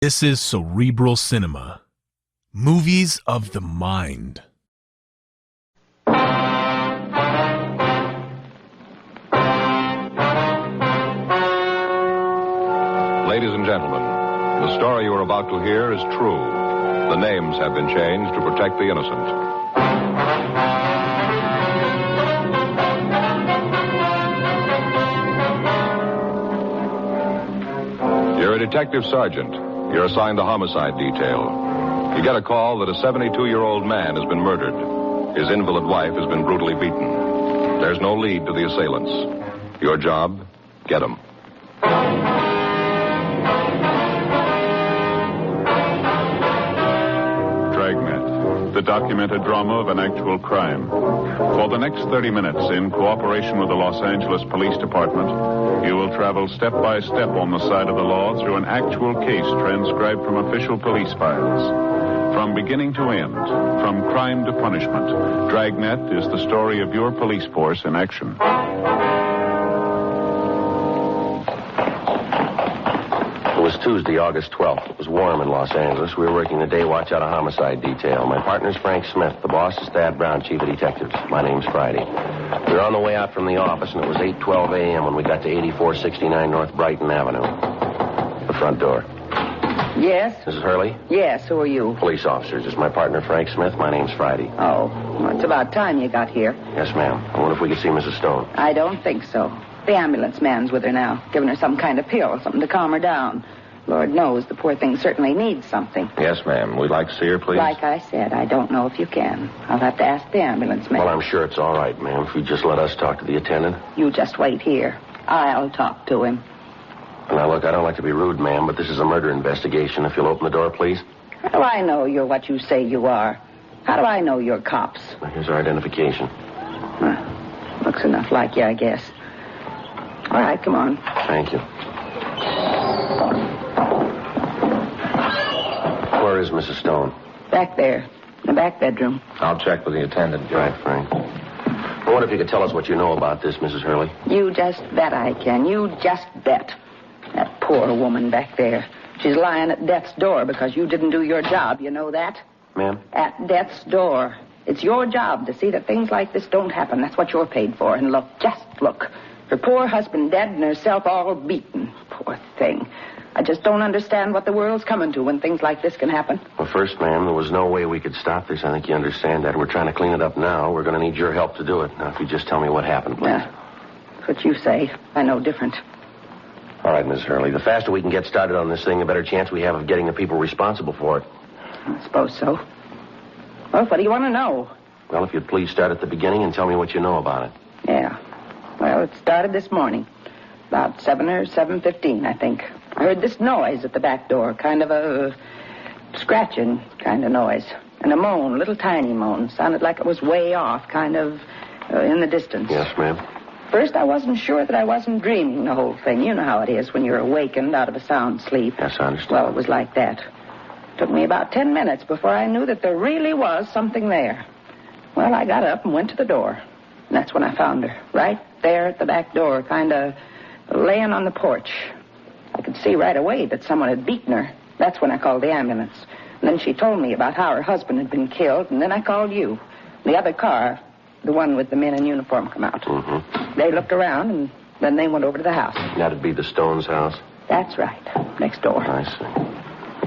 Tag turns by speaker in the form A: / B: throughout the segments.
A: This is Cerebral Cinema. Movies of the mind.
B: Ladies and gentlemen, the story you are about to hear is true. The names have been changed to protect the innocent. You're a detective sergeant. You're assigned the homicide detail. You get a call that a 72-year-old man has been murdered. His invalid wife has been brutally beaten. There's no lead to the assailants. Your job, get them.
C: Dragnet, the documented drama of an actual crime. For the next 30 minutes, in cooperation with the Los Angeles Police Department, you will travel step by step on the side of the law through an actual case transcribed from official police files. From beginning to end, from crime to punishment, Dragnet is the story of your police force in action.
D: It was Tuesday, August 12th. It was warm in Los Angeles. We were working the day watch out of homicide detail. My partner's Frank Smith. The boss is Thad Brown, chief of detectives. My name's Friday. We were on the way out from the office, and it was 8:12 a.m. when we got to 8469 North Brighton Avenue. The front door.
E: Yes?
D: Mrs. Hurley?
E: Yes, who are you?
D: Police officers. It's my partner, Frank Smith. My name's Friday.
E: Oh, well, it's about time you got here.
D: Yes, ma'am. I wonder if we could see Mrs. Stone.
E: I don't think so. The ambulance man's with her now, giving her some kind of pill, something to calm her down. Lord knows the poor thing certainly needs something.
D: Yes, ma'am. We'd like to see her, please.
E: Like I said, I don't know if you can. I'll have to ask the ambulance man.
D: Well, I'm sure it's all right, ma'am, if you just let us talk to the attendant.
E: You just wait here. I'll talk to him.
D: Now, look, I don't like to be rude, ma'am, but this is a murder investigation. If you'll open the door, please.
E: How do I know you're what you say you are? How do I know you're cops?
D: Well, here's our identification.
E: Looks enough like you, I guess. All right, come on.
D: Thank you. Where is Mrs. Stone?
E: Back there, in the back bedroom.
D: I'll check with the attendant. Right, Frank. I wonder if you could tell us what you know about this, Mrs. Hurley.
E: You just bet I can. You just bet. That poor woman back there. She's lying at death's door because you didn't do your job. You know that?
D: Ma'am?
E: At death's door. It's your job to see that things like this don't happen. That's what you're paid for. And look, just look. Her poor husband dead and herself all beaten. Poor thing. I just don't understand what the world's coming to when things like this can happen.
D: Well, first, ma'am, there was no way we could stop this. I think you understand that. We're trying to clean it up now. We're going to need your help to do it. Now, if you just tell me what happened, please.
E: Well, that's what you say. I know different.
D: All right, Mrs. Hurley. The faster we can get started on this thing, the better chance we have of getting the people responsible for it.
E: I suppose so. Well, what do you want to know?
D: Well, if you'd please start at the beginning and tell me what you know about it.
E: Yeah. Well, it started this morning. About 7 or 7:15, I think. I heard this noise at the back door, kind of a scratching kind of noise. And a moan, a little tiny moan. Sounded like it was way off, kind of in the distance.
D: Yes, ma'am.
E: First, I wasn't sure that I wasn't dreaming the whole thing. You know how it is when you're awakened out of a sound sleep.
D: Yes, I understand.
E: Well, it was like that. Took me about 10 minutes before I knew that there really was something there. Well, I got up and went to the door. And that's when I found her, right there at the back door, kind of laying on the porch. I could see right away that someone had beaten her. That's when I called the ambulance. And then she told me about how her husband had been killed, and then I called you. The other car, the one with the men in uniform, come out.
D: Mm-hmm.
E: They looked around, and then they went over to the house.
D: That'd be the Stones' house?
E: That's right. Next door.
D: I see.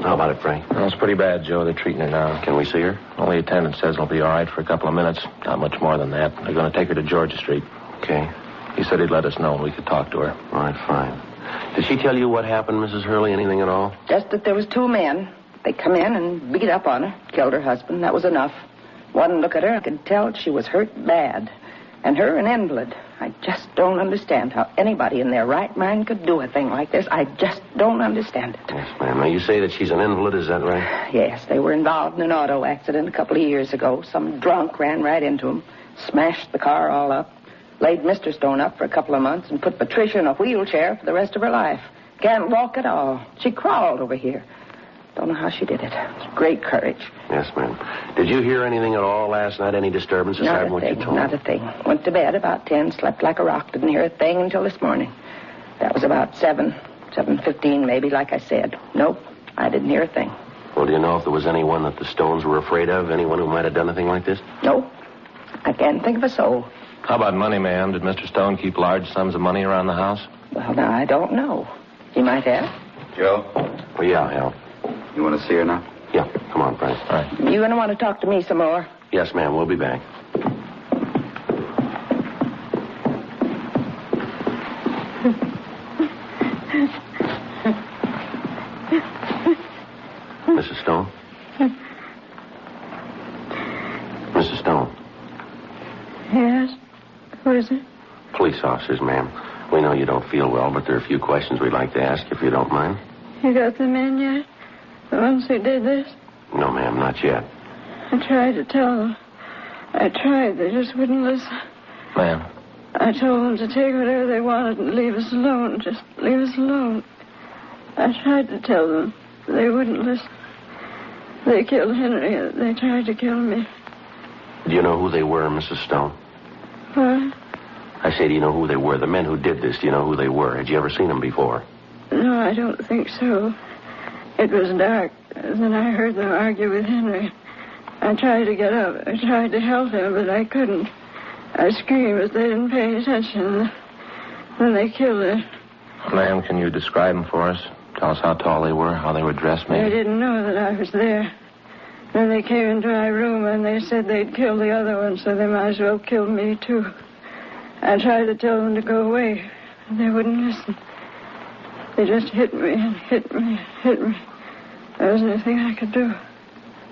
D: How about it, Frank?
F: Well, it's pretty bad, Joe. They're treating her now.
D: Can we see her?
F: Only attendant says it'll be all right for a couple of minutes. Not much more than that. They're going to take her to Georgia Street.
D: Okay.
F: He said he'd let us know when we could talk to her.
D: All right, fine. Did she tell you what happened, Mrs. Hurley? Anything at all?
E: Just that there was 2 men. They come in and beat up on her, killed her husband. That was enough. One look at her, I could tell she was hurt bad. And her an invalid. I just don't understand how anybody in their right mind could do a thing like this. I just don't understand it.
D: Yes, ma'am. Now, you say that she's an invalid, is that right?
E: Yes, they were involved in an auto accident a couple of years ago. Some drunk ran right into them, smashed the car all up, laid Mr. Stone up for a couple of months, and put Patricia in a wheelchair for the rest of her life. Can't walk at all. She crawled over here. Don't know how she did it. It's great courage.
D: Yes, ma'am. Did you hear anything at all last night? Any disturbances?
E: Not a
D: what you
E: thing,
D: told
E: not a thing. Went to bed about 10, slept like a rock. Didn't hear a thing until this morning. That was about 7, 7:15 maybe, like I said. Nope, I didn't hear a thing.
D: Well, do you know if there was anyone that the Stones were afraid of? Anyone who might have done anything like this?
E: No, I can't think of a soul.
F: How about money, ma'am? Did Mr. Stone keep large sums of money around the house?
E: Well, now, I don't know. He might have.
G: Joe,
D: Well, yeah, Hal.
G: you want to see her now?
D: Yeah, come on, Frank.
F: All right.
E: You going to want to talk to me some more?
D: Yes, ma'am, we'll be back. Mrs. Stone? Mrs. Stone?
H: Yes? Who is it?
D: Police officers, ma'am. We know you don't feel well, but there are a few questions we'd like to ask if you don't mind.
H: You got the men yet? The ones who did this?
D: No, ma'am, not yet.
H: I tried to tell them. I tried. They just wouldn't listen.
F: Ma'am.
H: I told them to take whatever they wanted and leave us alone. Just leave us alone. I tried to tell them. They wouldn't listen. They killed Henry. They tried to kill me.
D: Do you know who they were, Mrs. Stone?
H: What?
D: I say, do you know who they were? The men who did this, do you know who they were? Had you ever seen them before?
H: No, I don't think so. It was dark. Then I heard them argue with Henry. I tried to get up. I tried to help him, but I couldn't. I screamed, but they didn't pay attention. Then they killed her.
F: Ma'am, can you describe them for us? Tell us how tall they were, how they were dressed, maybe.
H: They didn't know that I was there. Then they came into my room, and they said they'd kill the other one, so they might as well kill me, too. I tried to tell them to go away, and they wouldn't listen. They just hit me and hit me and hit me. There wasn't anything I could do.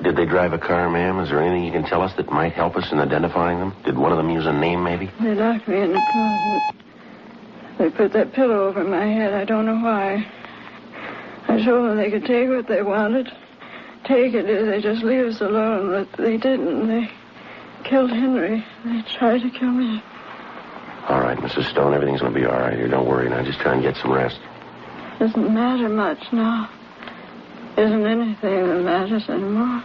D: Did they drive a car, ma'am? Is there anything you can tell us that might help us in identifying them? Did one of them use a name, maybe?
H: They locked me in the closet. They put that pillow over my head. I don't know why. I told them they could take what they wanted. Take it if they just leave us alone. But they didn't. They killed Henry. They tried to kill me.
D: All right, Mrs. Stone, everything's going to be all right here. Don't worry now. Just try and get some rest.
H: Doesn't matter much now. Isn't anything that matters anymore.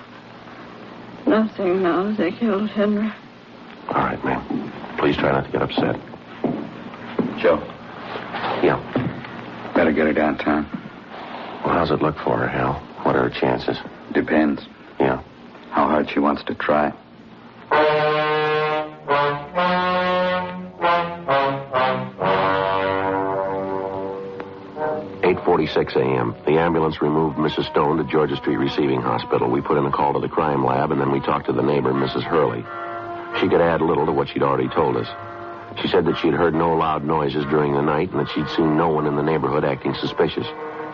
H: Nothing now that they killed Henry.
D: All right, ma'am. Please try not to get upset.
G: Joe,
D: Yeah.
G: better get her downtown.
D: Well, how's it look for her, Hal? What are her chances?
G: Depends
D: Yeah.
G: how hard she wants to try.
D: .46 a.m. The ambulance removed Mrs. Stone to Georgia Street Receiving Hospital. We put in a call to the crime lab, and then we talked to the neighbor, Mrs. Hurley. She could add little to what she'd already told us. She said that she'd heard no loud noises during the night and that she'd seen no one in the neighborhood acting suspicious.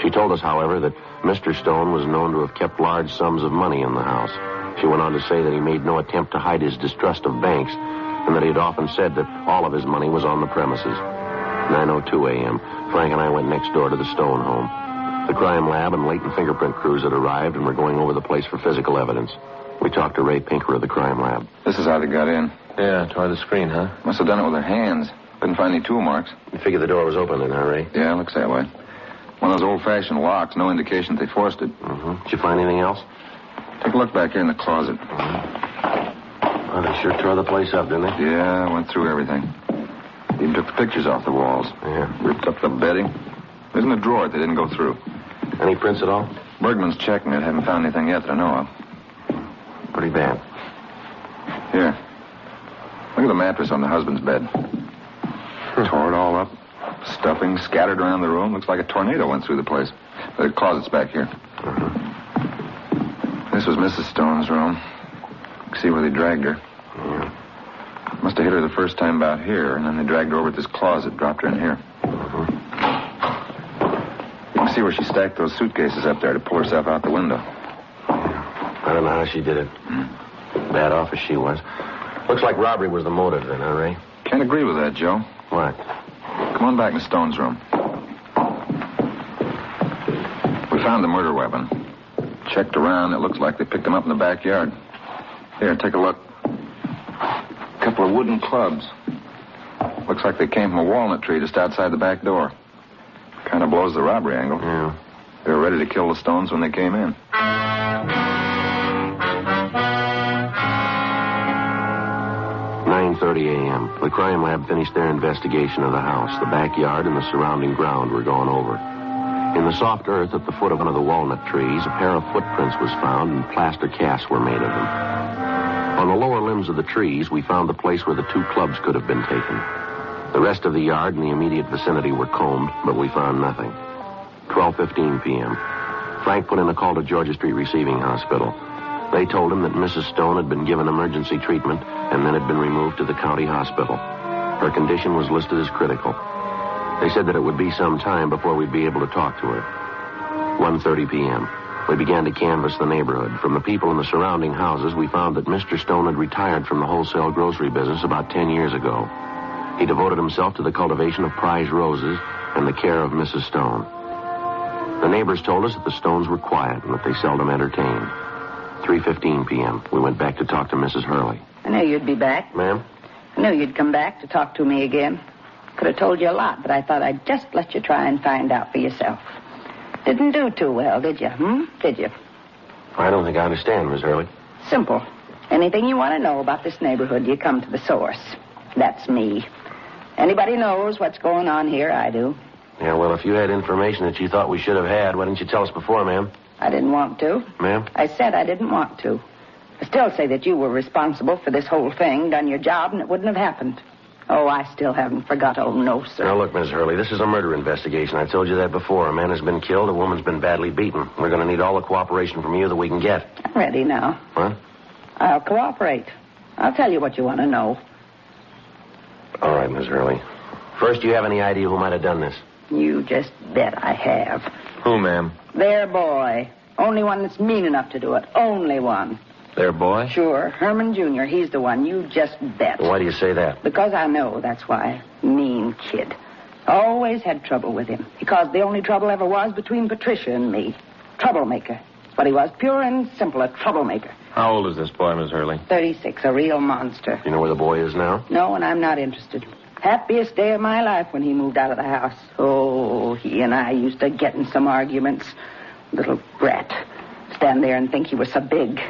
D: She told us, however, that Mr. Stone was known to have kept large sums of money in the house. She went on to say that he made no attempt to hide his distrust of banks and that he had often said that all of his money was on the premises. 9:02 a.m. Frank and I went next door to the Stone home. The crime lab and latent fingerprint crews had arrived and were going over the place for physical evidence. We talked to Ray Pinker of the crime lab.
I: This is how they got in.
F: Yeah, toward the screen, huh?
I: Must have done it with their hands. Couldn't find any tool marks.
D: You figure the door was open then, huh, Ray?
I: Yeah, looks that way. One of those old-fashioned locks, no indication that they forced it.
D: Mm-hmm. Did you find anything else?
I: Take a look back here in the closet.
D: Well, they sure tore the place up, didn't they?
I: Yeah, I went through everything. Even took the pictures off the walls.
D: Yeah.
I: Ripped up the bedding. There's a drawer they didn't go through.
D: Any prints at all?
I: Bergman's checking it. Haven't found anything yet that I know of.
D: Pretty bad.
I: Here. Look at the mattress on the husband's bed. Tore it all up. Stuffing scattered around the room. Looks like a tornado went through the place. The closet's back here. This was Mrs. Stone's room. You can see where they dragged her.
D: Yeah.
I: Must have hit her the first time about here, and then they dragged her over to this closet, dropped her in here. You can see where she stacked those suitcases up there to pull herself out the window.
D: I don't know how she did it. Bad off as she was. Looks like robbery was the motive then, huh, Ray?
I: Can't agree with that, Joe.
D: What?
I: Come on back to Stone's room. We found the murder weapon. Checked around. It looks like they picked them up in the backyard. Here, take a look. A couple of wooden clubs. Looks like they came from a walnut tree just outside the back door. Kind of blows the robbery angle.
D: Yeah.
I: They were ready to kill the Stones when they came in.
D: .30 a.m. The crime lab finished their investigation of the house. The backyard and the surrounding ground were gone over. In the soft earth at the foot of one of the walnut trees, a pair of footprints was found and plaster casts were made of them. On the lower limbs of the trees, we found the place where the 2 clubs could have been taken. The rest of the yard and the immediate vicinity were combed, but we found nothing. 12:15 p.m. Frank put in a call to Georgia Street Receiving Hospital. They told him that Mrs. Stone had been given emergency treatment and then had been removed to the county hospital. Her condition was listed as critical. They said that it would be some time before we'd be able to talk to her. 1:30 p.m. We began to canvass the neighborhood. From the people in the surrounding houses, we found that Mr. Stone had retired from the wholesale grocery business about 10 years ago. He devoted himself to the cultivation of prize roses and the care of Mrs. Stone. The neighbors told us that the Stones were quiet and that they seldom entertained. 3:15 p.m. We went back to talk to Mrs. Hurley.
E: I knew you'd be back.
D: Ma'am?
E: I knew you'd come back to talk to me again. Could have told you a lot, but I thought I'd just let you try and find out for yourself. Didn't do too well, did you? Did you?
D: I don't think I understand, Miss Hurley.
E: Simple. Anything you want to know about this neighborhood, you come to the source. That's me. Anybody knows what's going on here, I do.
D: Yeah, well, if you had information that you thought we should have had, why didn't you tell us before, ma'am?
E: I didn't want to.
D: Ma'am?
E: I said I didn't want to. I still say that you were responsible for this whole thing, done your job, and it wouldn't have happened. Oh, I still haven't forgot. Oh, no, sir.
D: Now, look, Miss Hurley, this is a murder investigation. I told you that before. A man has been killed. A woman's been badly beaten. We're going to need all the cooperation from you that we can get.
E: I'm ready now.
D: What?
E: I'll cooperate. I'll tell you what you want to know.
D: All right, Miss Hurley. First, do you have any idea who might have done this?
E: You just bet I have.
D: Who, ma'am?
E: Their boy. Only one that's mean enough to do it. Only one.
D: Their boy?
E: Sure. Herman Jr. He's the one. You just bet.
D: Why do you say that?
E: Because I know, that's why. Mean kid. Always had trouble with him. He caused the only trouble ever was between Patricia and me. Troublemaker. But he was pure and simple, a troublemaker.
D: How old is this boy, Miss Hurley?
E: 36, a real monster.
D: You know where the boy is now?
E: No, and I'm not interested. Happiest day of my life when he moved out of the house. Oh, he and I used to get in some arguments. Little brat. Stand there and think he was so big.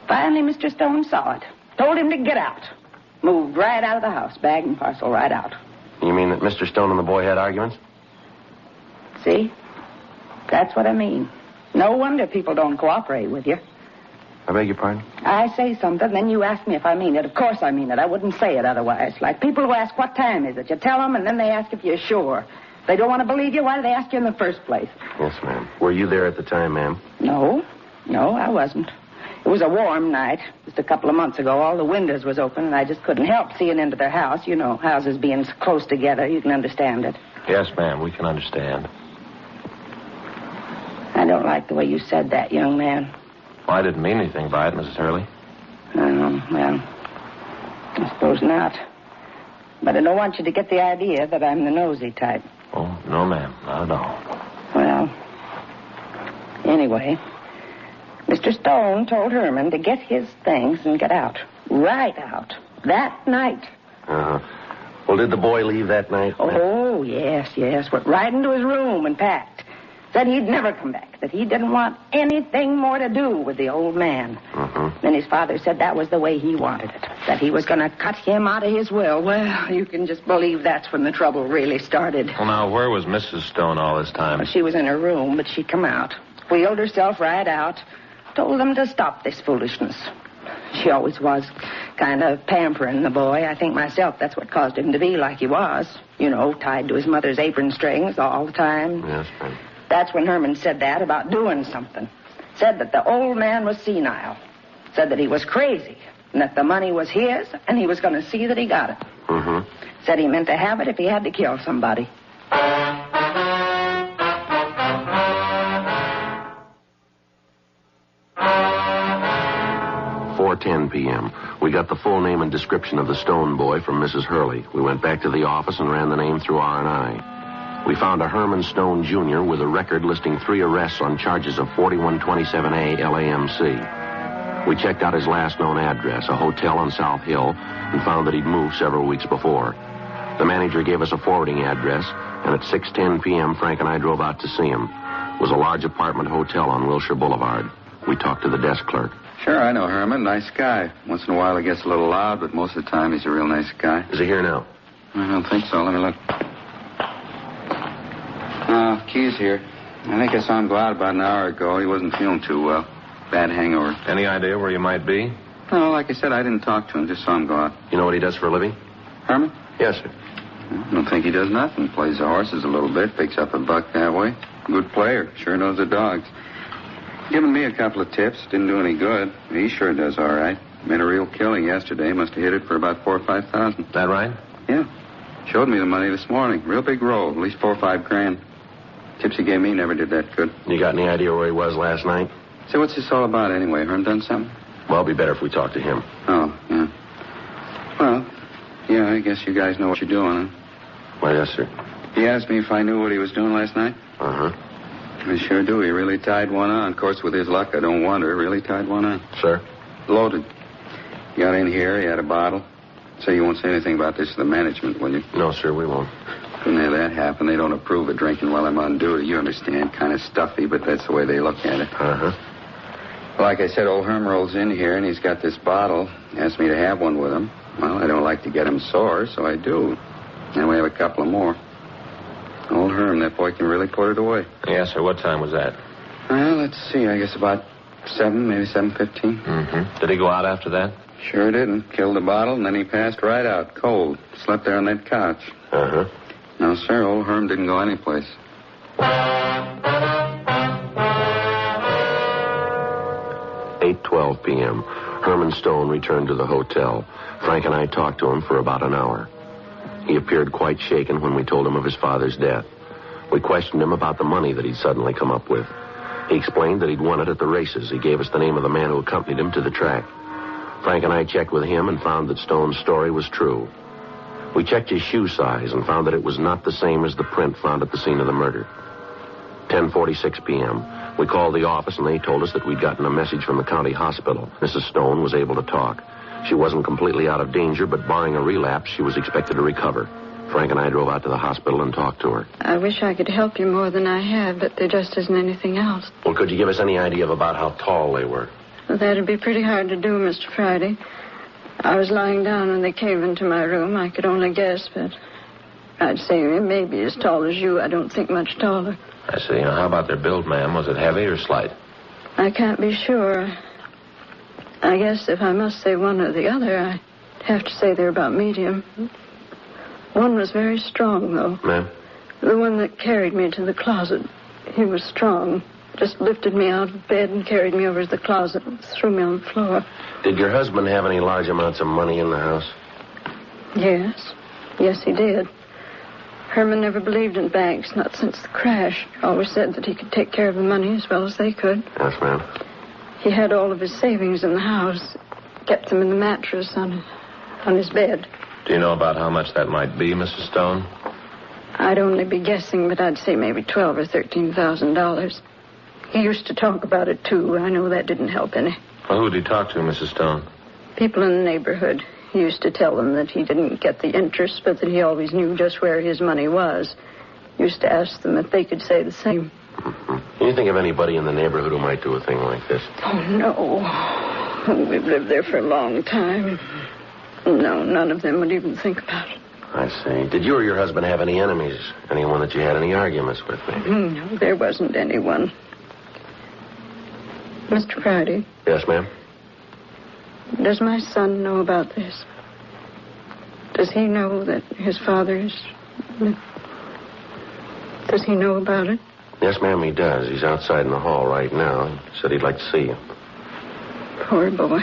E: Finally, Mr. Stone saw it. Told him to get out. Moved right out of the house, bag and parcel right out.
D: You mean that Mr. Stone and the boy had arguments?
E: See? That's what I mean. No wonder people don't cooperate with you.
D: I beg your pardon?
E: I say something, then you ask me if I mean it. Of course I mean it. I wouldn't say it otherwise. Like people who ask, what time is it? You tell them, and then they ask if you're sure. If they don't want to believe you, why do they ask you in the first place?
D: Yes, ma'am. Were you there at the time, ma'am?
E: No, I wasn't. It was a warm night. Just a couple of months ago, all the windows was open, and I just couldn't help seeing into their house. You know, houses being close together, you can understand it.
D: Yes, ma'am, we can understand.
E: I don't like the way you said that, young man.
D: Well, I didn't mean anything by it, Mrs. Hurley.
E: Well, I suppose not. But I don't want you to get the idea that I'm the nosy type.
D: Oh, no, ma'am, not at all.
E: Well, anyway, Mr. Stone told Herman to get his things and get out. Right out. That night.
D: Uh-huh. Well, did the boy leave that night?
E: Oh, yes. Went right into his room and packed. Said he'd never come back, that he didn't want anything more to do with the old man. Then his father said that was the way he wanted it, that he was going to cut him out of his will. Well, you can just believe that's when the trouble really started.
D: Well, now, where was Mrs. Stone all this time?
E: Well, she was in her room, but she'd come out, wheeled herself right out, told them to stop this foolishness. She always was kind of pampering the boy. I think myself that's what caused him to be like he was. You know, tied to his mother's apron strings all the time.
D: Yes, ma'am.
E: That's when Herman said that about doing something. Said that the old man was senile. Said that he was crazy. And that the money was his, and he was going to see that he got it. Said he meant to have it if he had to kill somebody.
D: 4:10 p.m. We got the full name and description of the Stone boy from Mrs. Hurley. We went back to the office and ran the name through R&I. We found a Herman Stone Jr. with a record listing 3 arrests on charges of 4127A LAMC. We checked out his last known address, a hotel on South Hill, and found that he'd moved several weeks before. The manager gave us a forwarding address, and at 6:10 p.m., Frank and I drove out to see him. It was a large apartment hotel on Wilshire Boulevard. We talked to the desk clerk.
G: Sure, I know Herman. Nice guy. Once in a while he gets a little loud, but most of the time he's a real nice guy.
D: Is he here now?
G: I don't think so. Let me look. Keys here. I think I saw him go out about an hour ago. He wasn't feeling too well. Bad hangover.
F: Any idea where you might be?
G: No, like I said, I didn't talk to him. Just saw him go out.
F: You know what he does for a living?
G: Herman?
F: Yes, sir.
G: I don't think he does nothing. Plays the horses a little bit, picks up a buck that way. Good player. Sure knows the dogs. Given me a couple of tips. Didn't do any good. He sure does all right. Made a real killing yesterday. Must have hit it for about $4,000 or $5,000.
F: That right?
G: Yeah. Showed me the money this morning. Real big roll. At least $4 or $5 grand. Tips he gave me never did that good.
F: You got any idea where he was last night?
G: So what's this all about anyway? Herm done something?
F: Well, it'd be better if we talk to him.
G: Oh, yeah. Well, yeah, I guess you guys know what you're doing, huh?
F: Well, yes, sir.
G: He asked me if I knew what he was doing last night.
F: Uh-huh.
G: I sure do. He really tied one on. Of course, with his luck, I don't wonder. Really tied one on.
F: Sir?
G: Loaded. He got in here. He had a bottle. So you won't say anything about this to the management, will you?
F: No, sir, we won't.
G: Couldn't have that happen. They don't approve of drinking while I'm on duty. You understand. Kind of stuffy, but that's the way they look at it.
F: Uh-huh.
G: Like I said, old Herm rolls in here, and he's got this bottle. Asked me to have one with him. Well, I don't like to get him sore, so I do. And we have a couple of more. Old Herm, that boy can really put it away.
F: Yes, sir. What time was that?
G: Well, let's see. I guess about 7, maybe 7:15.
F: Mm-hmm. Did he go out after that?
G: Sure didn't. Killed the bottle, and then he passed right out, cold. Slept there on that couch.
F: Uh-huh.
G: No, sir, old Herm didn't go anyplace.
F: 8:12 p.m. Herman Stone returned to the hotel. Frank and I talked to him for about an hour. He appeared quite shaken when we told him of his father's death. We questioned him about the money that he'd suddenly come up with. He explained that he'd won it at the races. He gave us the name of the man who accompanied him to the track. Frank and I checked with him and found that Stone's story was true. We checked his shoe size and found that it was not the same as the print found at the scene of the murder. 10:46 p.m. We called the office and they told us that we'd gotten a message from the county hospital. Mrs. Stone was able to talk. She wasn't completely out of danger, but barring a relapse, she was expected to recover. Frank and I drove out to the hospital and talked to her.
H: I wish I could help you more than I have, but there just isn't anything else.
F: Well, could you give us any idea of about how tall they were?
H: Well, that'd be pretty hard to do, Mr. Friday. I was lying down when they came into my room. I could only guess, but I'd say maybe as tall as you. I don't think much taller.
F: I see. Now, how about their build, ma'am? Was it heavy or slight?
H: I can't be sure. I guess if I must say one or the other, I'd have to say they're about medium. One was very strong, though.
F: Ma'am?
H: The one that carried me to the closet. He was strong. Just lifted me out of bed and carried me over to the closet and threw me on the floor.
F: Did your husband have any large amounts of money in the house?
H: Yes. Yes, he did. Herman never believed in banks, not since the crash. Always said that he could take care of the money as well as they could.
F: Yes, ma'am.
H: He had all of his savings in the house. Kept them in the mattress on his bed.
F: Do you know about how much that might be, Mrs. Stone?
H: I'd only be guessing, but I'd say maybe $12,000 or $13,000. He used to talk about it, too. I know that didn't help any.
F: Well, who'd he talk to, Mrs. Stone?
H: People in the neighborhood. He used to tell them that he didn't get the interest, but that he always knew just where his money was. Used to ask them if they could say the same.
F: Mm-hmm. Can you think of anybody in the neighborhood who might do a thing like this?
H: Oh, no. We've lived there for a long time. No, none of them would even think about it.
F: I see. Did you or your husband have any enemies? Anyone that you had any arguments with, maybe?
H: No, there wasn't anyone. Mr. Friday?
F: Yes, ma'am?
H: Does my son know about this? Does he know that his father is... Does he know about it?
F: Yes, ma'am, he does. He's outside in the hall right now. He said he'd like to see you.
H: Poor boy.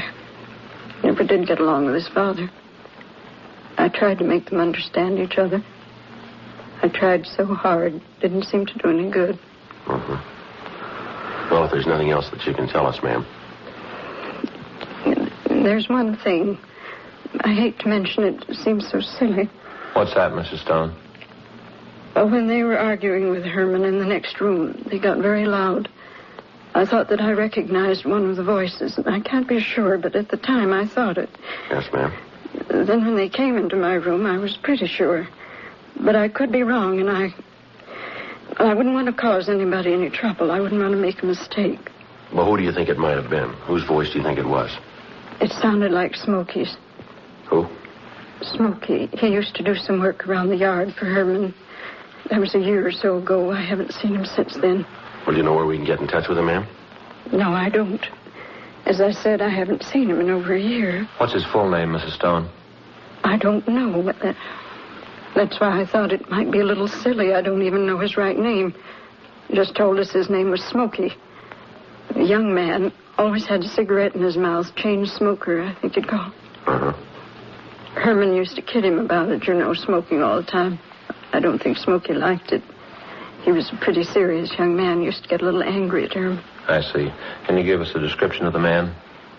H: Never did get along with his father. I tried to make them understand each other. I tried so hard. Didn't seem to do any good.
F: Mm-hmm. Well, if there's nothing else that you can tell us, ma'am.
H: There's one thing. I hate to mention it. It seems so silly.
F: What's that, Mrs. Stone?
H: Well, when they were arguing with Herman in the next room, they got very loud. I thought that I recognized one of the voices, and I can't be sure, but at the time I thought it.
F: Yes, ma'am.
H: Then when they came into my room, I was pretty sure. But I could be wrong, and I wouldn't want to cause anybody any trouble. I wouldn't want to make a mistake.
F: Well, who do you think it might have been? Whose voice do you think it was?
H: It sounded like Smokey's.
F: Who?
H: Smokey. He used to do some work around the yard for Herman. That was a year or so ago. I haven't seen him since then.
F: Well, do you know where we can get in touch with him, ma'am?
H: No, I don't. As I said, I haven't seen him in over a year.
I: What's his full name, Mrs. Stone?
H: I don't know. But that's why I thought it might be a little silly. I don't even know his right name. He just told us his name was Smokey. A young man, always had a cigarette in his mouth, chain smoker, I think you'd call.
F: Uh-huh.
H: Herman used to kid him about it, smoking all the time. I don't think Smokey liked it. He was a pretty serious young man, used to get a little angry at Herman.
I: I see. Can you give us a description of the man?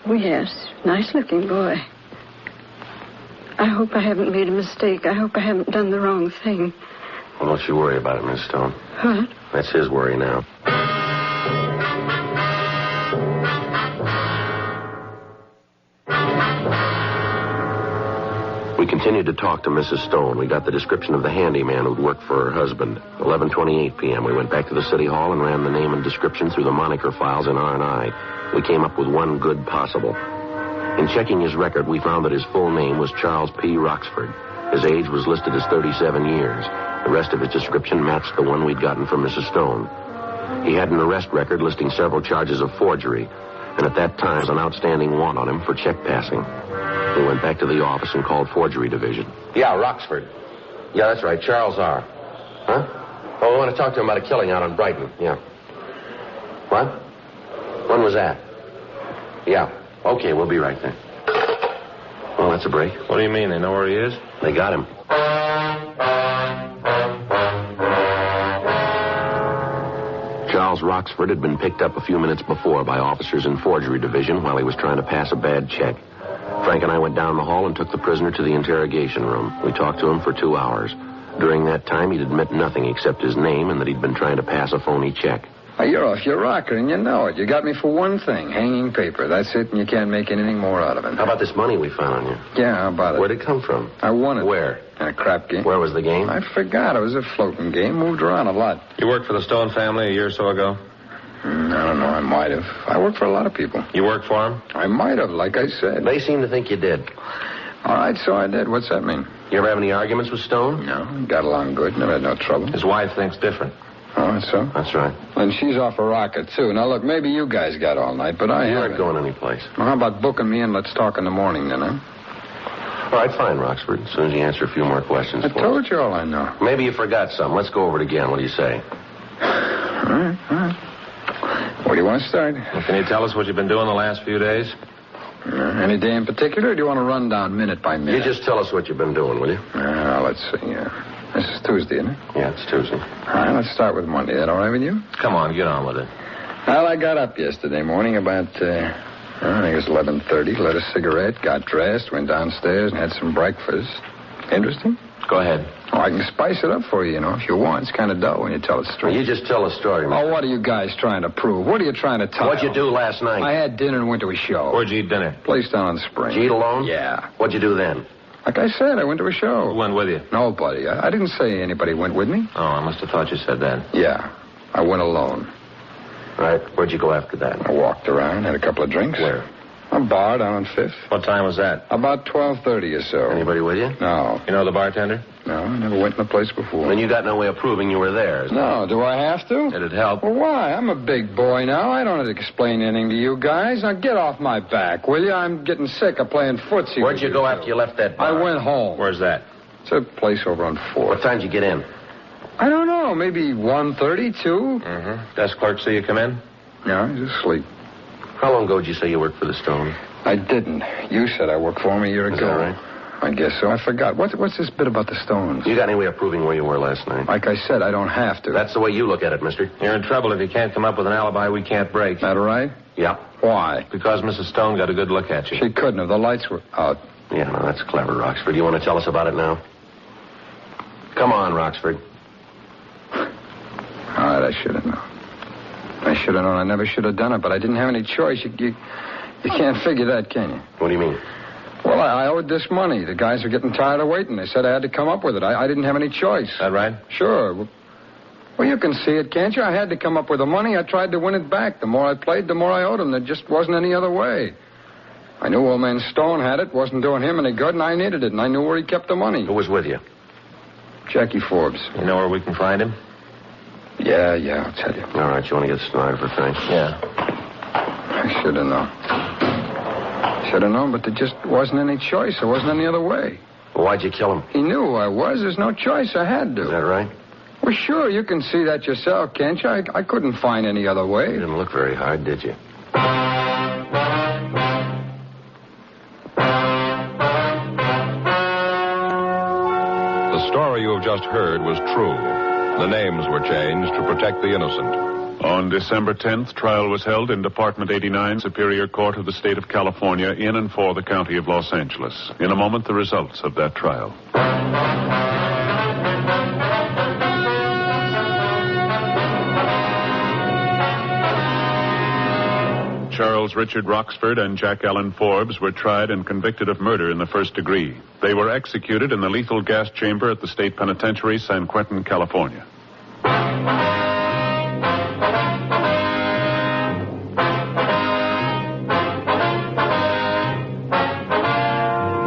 H: Oh, yes. Nice-looking boy. I hope I haven't made a mistake. I hope I haven't done the wrong thing.
F: Well, don't you worry about it, Miss Stone.
H: What?
F: That's his worry now. We continued to talk to Mrs. Stone. We got the description of the handyman who'd worked for her husband. 11:28 p.m. We went back to the city hall and ran the name and description through the moniker files in R&I. We came up with one good possible. In checking his record, we found that his full name was Charles P. Roxford. His age was listed as 37 years. The rest of his description matched the one we'd gotten from Mrs. Stone. He had an arrest record listing several charges of forgery, and at that time was an outstanding warrant on him for check passing. We went back to the office and called Forgery Division. Yeah, Roxford. Yeah, that's right, Charles R. Huh? Oh, we want to talk to him about a killing out on Brighton. Yeah. What? When was that? Yeah. Okay, we'll be right there. Well, that's a break.
I: What do you mean? They know where he is?
F: They got him. Charles Roxford had been picked up a few minutes before by officers in Forgery Division while he was trying to pass a bad check. Frank and I went down the hall and took the prisoner to the interrogation room. We talked to him for 2 hours. During that time, he'd admit nothing except his name and that he'd been trying to pass a phony check.
J: Well, you're off your rocker, and you know it. You got me for one thing, hanging paper. That's it, and you can't make anything more out of it.
F: How about this money we found on you?
J: Yeah, how about it?
F: Where'd it come from?
J: I won it.
F: Where?
J: In a crap game.
F: Where was the game?
J: I forgot. It was a floating game. Moved around a lot.
I: You worked for the Stone family a year or so ago?
J: I don't know. I might have. I worked for a lot of people.
I: You worked for them?
J: I might have, like I said.
F: They seem to think you did.
J: All right, so I did. What's that mean?
F: You ever have any arguments with Stone?
J: No. Got along good. Never had no trouble.
I: His wife thinks different.
J: Oh, that's so?
F: That's right.
J: And she's off a rocket, too. Now, look, maybe you guys got all night, but I
F: You
J: haven't.
F: aren't going anyplace.
J: Well, how about booking me and let's talk in the morning, then, huh?
F: All right, fine, Roxford. As soon as you answer a few more questions
J: I
F: for
J: told
F: us.
J: you all I know.
F: Maybe you forgot something. Let's go over it again. What do you say?
J: All right. Where do you want to start?
I: Well, can you tell us what you've been doing the last few days?
J: Any day in particular, or do you want to run down minute by minute?
F: You just tell us what you've been doing, will you?
J: Let's see. This is Tuesday, isn't it?
F: Yeah, it's Tuesday.
J: All right, let's start with Monday. That all right with you?
I: Come on, get on with it.
J: Well, I got up yesterday morning about, I think it was 11:30, lit a cigarette, got dressed, went downstairs and had some breakfast. Interesting?
I: Go ahead.
J: Oh, I can spice it up for you, if you want. It's kind of dull when you tell it straight.
F: You just tell a story, man.
J: Oh, what are you guys trying to prove? What are you trying to tell?
F: What'd you do last night?
J: I had dinner and went to a show.
I: Where'd you eat dinner?
J: Place down on the Spring.
F: Did you eat alone?
J: Yeah.
F: What'd you do then?
J: Like I said, I went to a show.
I: Who went with you?
J: Nobody. I didn't say anybody went with me.
I: Oh, I must have thought you said that.
J: Yeah. I went alone.
F: All right, where'd you go after that?
J: I walked around, had a couple of drinks.
F: Where?
J: A bar down on 5th.
I: What time was that?
J: About 12:30 or so.
F: Anybody with you?
J: No.
I: You know the bartender?
J: No, I never went in the place before.
F: Then you got no way of proving you were there.
J: No, do I have to?
I: It'd help.
J: Well, why? I'm a big boy now. I don't have to explain anything to you guys. Now get off my back, will you? I'm getting sick of playing footsie.
F: Where'd you go after you left that bar?
J: I went home.
I: Where's that?
J: It's a place over on 4th.
F: What time did you get in?
J: I don't know. Maybe 1:30, 2.
I: Mm-hmm. Desk clerk see you come in?
J: No, he's asleep.
F: How long ago did you say you worked for the Stone?
J: I didn't. You said I worked for him a year ago.
F: Is that right?
J: I guess so. I forgot. What's this bit about the Stones?
F: You got any way of proving where you were last night?
J: Like I said, I don't have to.
F: That's the way you look at it, mister.
I: You're in trouble if you can't come up with an alibi we can't break.
J: That right?
F: Yeah.
J: Why?
I: Because Mrs. Stone got a good look at you.
J: She couldn't have. The lights were out.
F: Yeah, no, that's clever, Roxford. You want to tell us about it now? Come on, Roxford.
J: All right, I should have known. I should have known. I never should have done it, but I didn't have any choice. You can't figure that, can you?
F: What do you mean?
J: Well, I owed this money. The guys were getting tired of waiting. They said I had to come up with it. I didn't have any choice.
I: That right?
J: Sure. Well, you can see it, can't you? I had to come up with the money. I tried to win it back. The more I played, the more I owed him. There just wasn't any other way. I knew old man Stone had it. Wasn't doing him any good, and I needed it. And I knew where he kept the money.
F: Who was with you?
J: Jackie Forbes.
I: You know where we can find him?
J: Yeah, I'll tell you.
F: All right, you want to get stenographer, Frank?
D: Yeah.
J: I should have known. Should have known, but there just wasn't any choice. There wasn't any other way.
F: Well, why'd you kill him?
J: He knew who I was. There's no choice. I had to.
F: Is that right?
J: Well, sure, you can see that yourself, can't you? I couldn't find any other way.
F: You didn't look very hard, did you?
B: The story you have just heard was true. The names were changed to protect the innocent.
C: On December 10th, trial was held in Department 89, Superior Court of the State of California, in and for the County of Los Angeles. In a moment, the results of that trial. Charles Richard Roxford and Jack Allen Forbes were tried and convicted of murder in the first degree. They were executed in the lethal gas chamber at the state penitentiary, San Quentin, California.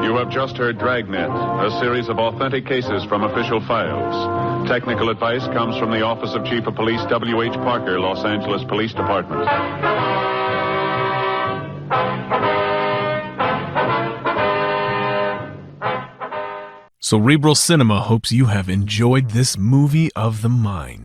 C: You have just heard Dragnet, a series of authentic cases from official files. Technical advice comes from the Office of Chief of Police W.H. Parker, Los Angeles Police Department.
A: Cerebral Cinema hopes you have enjoyed this movie of the mind.